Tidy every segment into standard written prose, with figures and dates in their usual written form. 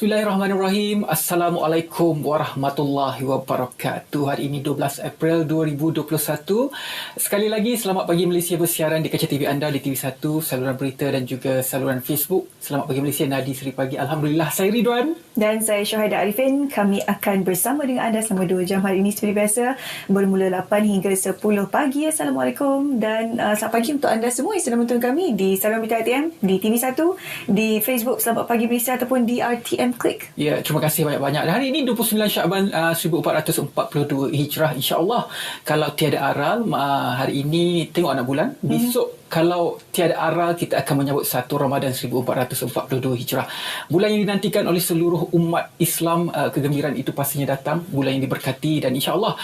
Bismillahirrahmanirrahim. Assalamualaikum warahmatullahi wabarakatuh. Hari ini 12 April 2021. Sekali lagi selamat pagi Malaysia bersiaran di kaca TV anda di TV1, saluran berita dan juga saluran Facebook. Selamat pagi Malaysia, Nadi Seri Pagi. Alhamdulillah, saya Ridwan. Dan saya Syahidah Arifin. Kami akan bersama dengan anda selama 2 jam hari ini seperti biasa. Bermula 8 hingga 10 pagi. Assalamualaikum. Dan selamat pagi untuk anda semua yang sedang menonton kami di saluran berita RTM, di TV1, di Facebook Selamat Pagi Malaysia ataupun di RTM Click. Ya, terima kasih banyak-banyak. Dan hari ini 29 Syaban 1442 Hijrah, insya-Allah. Kalau tiada aral, hari ini tengok anak bulan. Besok kalau tiada aral, kita akan menyambut 1 Ramadan 1442 Hijrah. Bulan yang dinantikan oleh seluruh umat Islam. Kegembiraan itu pastinya datang. Bulan yang diberkati dan insya-Allah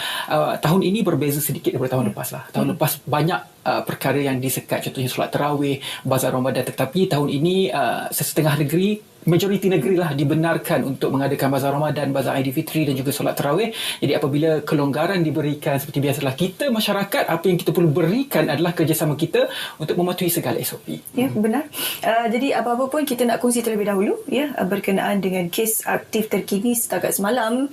tahun ini berbeza sedikit daripada tahun lepas lah. Tahun lepas banyak perkara yang disekat, contohnya solat tarawih, bazar Ramadan, tetapi tahun ini sesetengah negeri, majoriti negeri lah dibenarkan untuk mengadakan bazar Ramadan, bazar Aidilfitri dan juga solat tarawih. Jadi apabila kelonggaran diberikan seperti biasalah, kita masyarakat, apa yang kita perlu berikan adalah kerjasama kita untuk mematuhi segala SOP. Ya, benar. Jadi apa-apa pun kita nak kongsi terlebih dahulu ya, berkenaan dengan kes aktif terkini setakat semalam.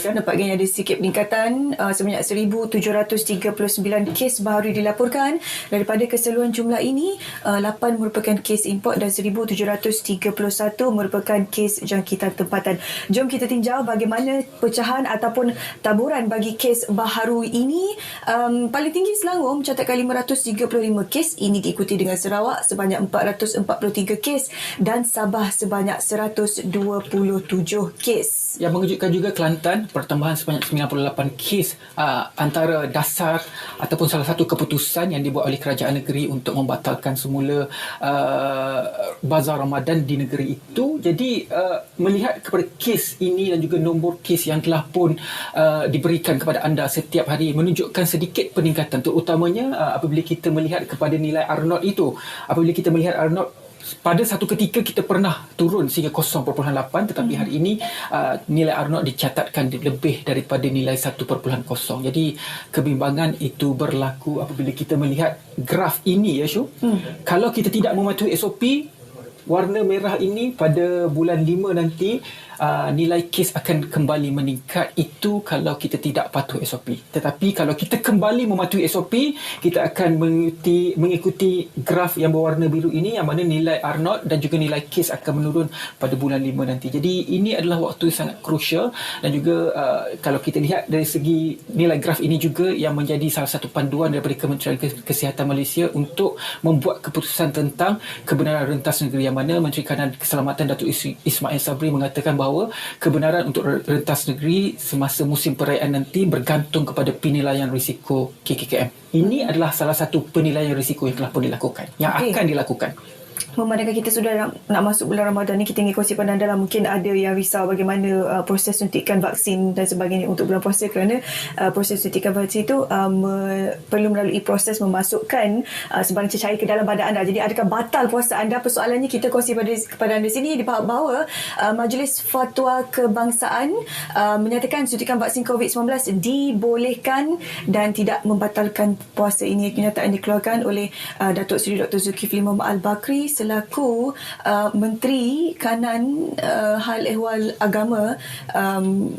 Nampaknya ada sedikit peningkatan, sebanyak 1,739 kes baru dilaporkan. Daripada keseluruhan jumlah ini, 8 merupakan kes import dan 1,731 merupakan kes jangkitan tempatan. Jom kita tinjau bagaimana pecahan ataupun taburan bagi kes baharu ini. Paling tinggi Selangor mencatatkan 535 kes. Ini diikuti dengan Sarawak sebanyak 443 kes dan Sabah sebanyak 127 kes. Yang mengejutkan juga Kelantan, pertambahan sebanyak 98 kes, antara dasar ataupun salah satu keputusan yang dibuat oleh kerajaan negeri untuk membatalkan semula bazar Ramadan di negeri itu. Jadi melihat kepada kes ini dan juga nombor kes yang telah pun diberikan kepada anda setiap hari, menunjukkan sedikit peningkatan, terutamanya apabila kita melihat kepada nilai R0 itu. Apabila kita melihat R0, pada satu ketika kita pernah turun sehingga 0.8, tetapi hari ini nilai R0 dicatatkan lebih daripada nilai 1.0. Jadi kebimbangan itu berlaku apabila kita melihat graf ini ya Syu. Kalau kita tidak mematuhi SOP, warna merah ini pada bulan 5 nanti nilai kes akan kembali meningkat. Itu kalau kita tidak patuh SOP. Tetapi kalau kita kembali mematuhi SOP, kita akan mengikuti graf yang berwarna biru ini, yang mana nilai R0 dan juga nilai kes akan menurun pada bulan 5 nanti. Jadi ini adalah waktu sangat crucial. Dan juga kalau kita lihat dari segi nilai graf ini juga yang menjadi salah satu panduan daripada Kementerian Kesihatan Malaysia untuk membuat keputusan tentang kebenaran rentas negeri, yang mana Menteri Kanan Keselamatan Datuk Ismail Sabri mengatakan bahawa kebenaran untuk rentas negeri semasa musim perayaan nanti bergantung kepada penilaian risiko KKKM. Ini adalah salah satu penilaian risiko yang telah pun dilakukan, yang akan dilakukan. Memandangkan kita sudah nak masuk bulan Ramadan ni, kita ingin kongsi pandangan dalam. Mungkin ada yang risau bagaimana proses suntikan vaksin dan sebagainya untuk bulan puasa, kerana proses suntikan vaksin itu perlu melalui proses memasukkan sebarang cecair ke dalam badan anda. Jadi adakah batal puasa anda? Persoalannya kita kongsi kepada anda sini bahawa Majlis Fatwa Kebangsaan menyatakan suntikan vaksin COVID-19 dibolehkan dan tidak membatalkan puasa. Ini kenyataan dikeluarkan oleh Datuk Seri Dr. Zulkifli Muhammad Al-Bakri selaku Menteri Kanan Hal Ehwal Agama,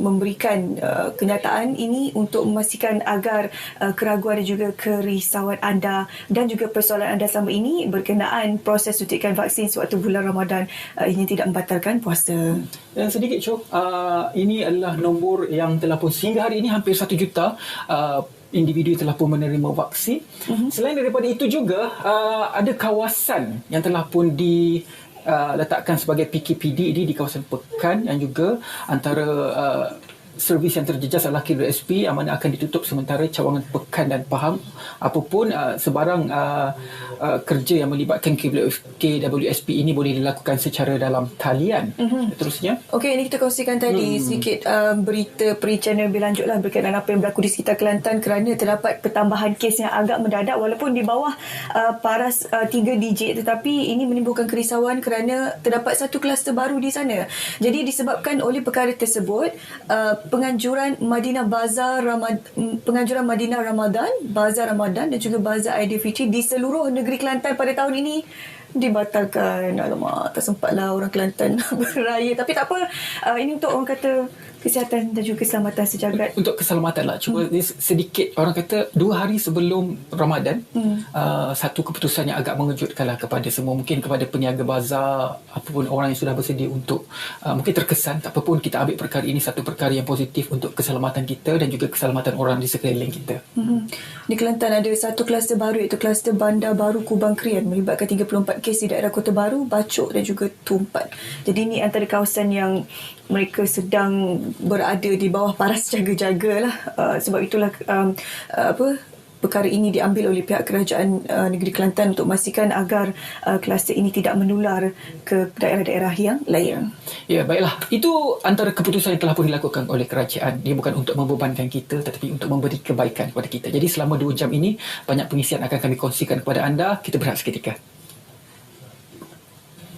memberikan kenyataan ini untuk memastikan agar keraguan dan juga kerisauan anda dan juga persoalan anda selama ini berkenaan proses suntikan vaksin sewaktu bulan Ramadan ini tidak membatalkan puasa. Dan sedikit ini adalah nombor yang telah pun sehingga hari ini hampir 1 juta individu telah pun menerima vaksin. Selain daripada itu juga ada kawasan yang telah pun diletakkan sebagai PKPD ini di kawasan Pekan, yang juga antara servis yang terjejas adalah KWSP, yang mana akan ditutup sementara cawangan Pekan dan Pahang. Apapun sebarang kerja yang melibatkan KWSP ini boleh dilakukan secara dalam talian. Terusnya. Okey, ini kita kongsikan tadi sedikit berita perincian lebih lanjut lah berkaitan apa yang berlaku di sekitar Kelantan, kerana terdapat pertambahan kes yang agak mendadak walaupun di bawah paras 3 digit, tetapi ini menimbulkan kerisauan kerana terdapat satu kluster baru di sana. Jadi disebabkan oleh perkara tersebut, penganjuran Madinah Ramadan, Bazar Ramadan dan juga Bazar Aidilfitri di seluruh negeri Kelantan pada tahun ini dibatalkan. Alamak, tak sempatlah orang Kelantan beraya. Tapi tak apa, ini untuk orang kata kesihatan dan juga keselamatan sejagat. Untuk keselamatan lah. Cuma sedikit orang kata 2 hari sebelum Ramadan, satu keputusan yang agak mengejutkan lah kepada semua. Mungkin kepada peniaga bazar, apapun orang yang sudah bersedia untuk mungkin terkesan. Tak apa pun kita ambil perkara ini satu perkara yang positif untuk keselamatan kita dan juga keselamatan orang di sekeliling kita. Di Kelantan ada satu kluster baru, iaitu kluster Bandar Baru Kubang Krian, melibatkan 34 kes di daerah Kota Baru, Bacok dan juga Tumpat. Jadi ini antara kawasan yang mereka sedang berada di bawah paras jaga-jaga lah. Sebab itulah perkara ini diambil oleh pihak kerajaan negeri Kelantan untuk memastikan agar kluster ini tidak menular ke daerah-daerah yang lain. Ya, baiklah. Itu antara keputusan yang telah pun dilakukan oleh kerajaan. Dia bukan untuk membebankan kita, tetapi untuk memberi kebaikan kepada kita. Jadi selama 2 jam ini, banyak pengisian akan kami kongsikan kepada anda. Kita berehat seketika.